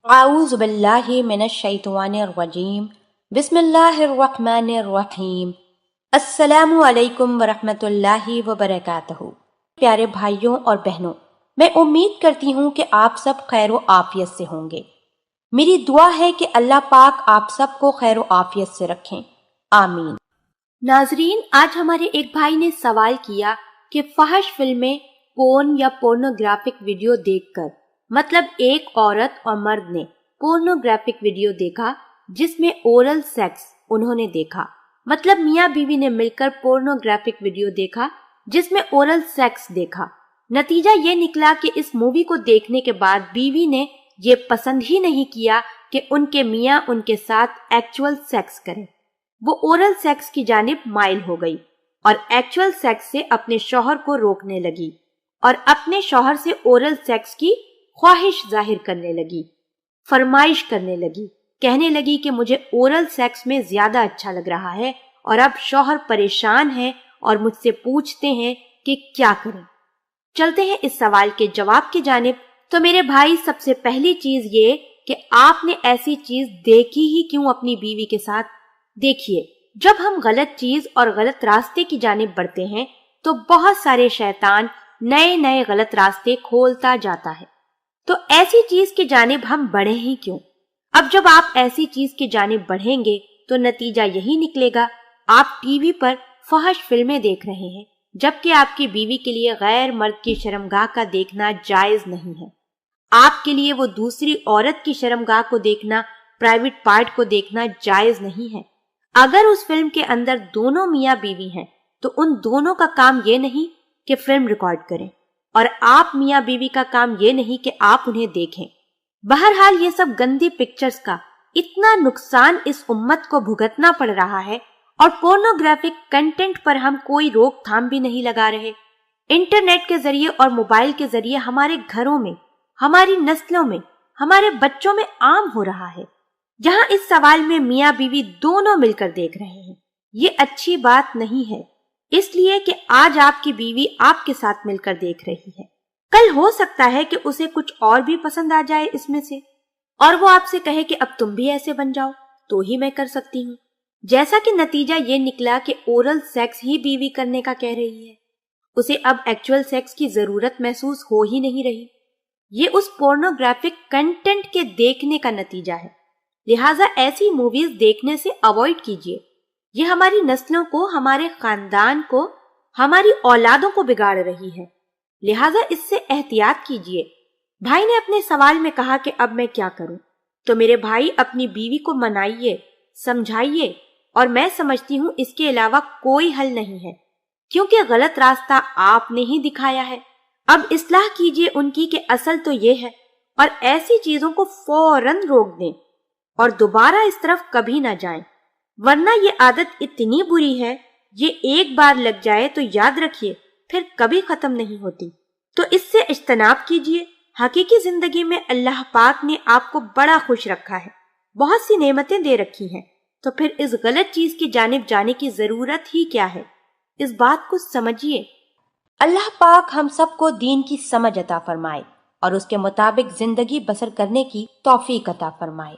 اعوذ باللہ من الشیطان الرجیم بسم اللہ الرحمن الرحیم السلام علیکم ورحمۃ اللہ وبرکاتہ۔ پیارے بھائیوں اور بہنوں، میں امید کرتی ہوں کہ آپ سب خیر و عافیت سے ہوں گے۔ میری دعا ہے کہ اللہ پاک آپ سب کو خیر و عافیت سے رکھیں، آمین۔ ناظرین، آج ہمارے ایک بھائی نے سوال کیا کہ فحش فلمیں، پورن یا پورنوگرافک ویڈیو دیکھ کر، مطلب ایک عورت اور مرد نے پورنوگرافک ویڈیو دیکھا جس میں اورل سیکس انہوں نے دیکھا، مطلب میاں بیوی نے مل کر پورنوگرافک ویڈیو دیکھا جس میں اورل سیکس دیکھا۔ نتیجہ یہ نکلا کہ اس مووی کو دیکھنے کے بعد بیوی نے یہ پسند ہی نہیں کیا کہ ان کے میاں ان کے ساتھ ایکچول سیکس کریں۔ وہ اورل سیکس کی جانب مائل ہو گئی اور ایکچول سیکس سے اپنے شوہر کو روکنے لگی اور اپنے شوہر سے اورل سیکس کی خواہش ظاہر کرنے لگی، فرمائش کرنے لگی، کہنے لگی کہ مجھے اورل سیکس میں زیادہ اچھا لگ رہا ہے، اور اب شوہر پریشان ہے اور مجھ سے پوچھتے ہیں کہ کیا کریں۔ چلتے ہیں اس سوال کے جواب کی جانب۔ تو میرے بھائی، سب سے پہلی چیز یہ کہ آپ نے ایسی چیز دیکھی ہی کیوں اپنی بیوی کے ساتھ؟ دیکھیے، جب ہم غلط چیز اور غلط راستے کی جانب بڑھتے ہیں تو بہت سارے شیطان نئے نئے غلط راستے کھولتا جاتا ہے، تو ایسی چیز کی جانب ہم بڑھیں ہی کیوں؟ اب جب آپ ایسی چیز کی جانب بڑھیں گے تو نتیجہ یہی نکلے گا، آپ ٹی وی پر فحش فلمیں دیکھ رہے ہیں جبکہ آپ کی بیوی کے لیے غیر مرد کی شرمگاہ کا دیکھنا جائز نہیں ہے۔ آپ کے لیے وہ دوسری عورت کی شرمگاہ کو دیکھنا، پرائیویٹ پارٹ کو دیکھنا جائز نہیں ہے۔ اگر اس فلم کے اندر دونوں میاں بیوی ہیں تو ان دونوں کا کام یہ نہیں کہ فلم ریکارڈ کریں، اور آپ میاں بیوی کا کام یہ نہیں کہ آپ انہیں دیکھیں۔ بہرحال یہ سب گندی پکچرز کا اتنا نقصان اس امت کو بھگتنا پڑ رہا ہے، اور پورنوگرافک کنٹینٹ پر ہم کوئی روک تھام بھی نہیں لگا رہے۔ انٹرنیٹ کے ذریعے اور موبائل کے ذریعے ہمارے گھروں میں، ہماری نسلوں میں، ہمارے بچوں میں عام ہو رہا ہے، جہاں اس سوال میں میاں بیوی دونوں مل کر دیکھ رہے ہیں۔ یہ اچھی بات نہیں ہے، اس لیے کہ آج آپ کی بیوی آپ کے ساتھ مل کر دیکھ رہی ہے، کل ہو سکتا ہے کہ اسے کچھ اور بھی پسند آ جائے اس میں سے، اور وہ آپ سے کہے کہ اب تم بھی ایسے بن جاؤ تو ہی میں کر سکتی ہوں۔ جیسا کہ نتیجہ یہ نکلا کہ اورل سیکس ہی بیوی کرنے کا کہہ رہی ہے، اسے اب ایکچول سیکس کی ضرورت محسوس ہو ہی نہیں رہی۔ یہ اس پورنوگرافک کنٹینٹ کے دیکھنے کا نتیجہ ہے، لہٰذا ایسی موویز دیکھنے سے اوائڈ کیجیے۔ یہ ہماری نسلوں کو، ہمارے خاندان کو، ہماری اولادوں کو بگاڑ رہی ہے، لہٰذا اس سے احتیاط کیجیے۔ بھائی نے اپنے سوال میں کہا کہ اب میں کیا کروں؟ تو میرے بھائی، اپنی بیوی کو منائیے، سمجھائیے، اور میں سمجھتی ہوں اس کے علاوہ کوئی حل نہیں ہے، کیونکہ غلط راستہ آپ نے ہی دکھایا ہے۔ اب اصلاح کیجیے ان کی کہ اصل تو یہ ہے، اور ایسی چیزوں کو فوراً روک دیں اور دوبارہ اس طرف کبھی نہ جائیں، ورنہ یہ عادت اتنی بری ہے، یہ ایک بار لگ جائے تو یاد رکھیے پھر کبھی ختم نہیں ہوتی۔ تو اس سے اجتناب کیجیے۔ حقیقی زندگی میں اللہ پاک نے آپ کو بڑا خوش رکھا ہے، بہت سی نعمتیں دے رکھی ہیں، تو پھر اس غلط چیز کی جانب جانے کی ضرورت ہی کیا ہے؟ اس بات کو سمجھیے۔ اللہ پاک ہم سب کو دین کی سمجھ عطا فرمائے اور اس کے مطابق زندگی بسر کرنے کی توفیق عطا فرمائے۔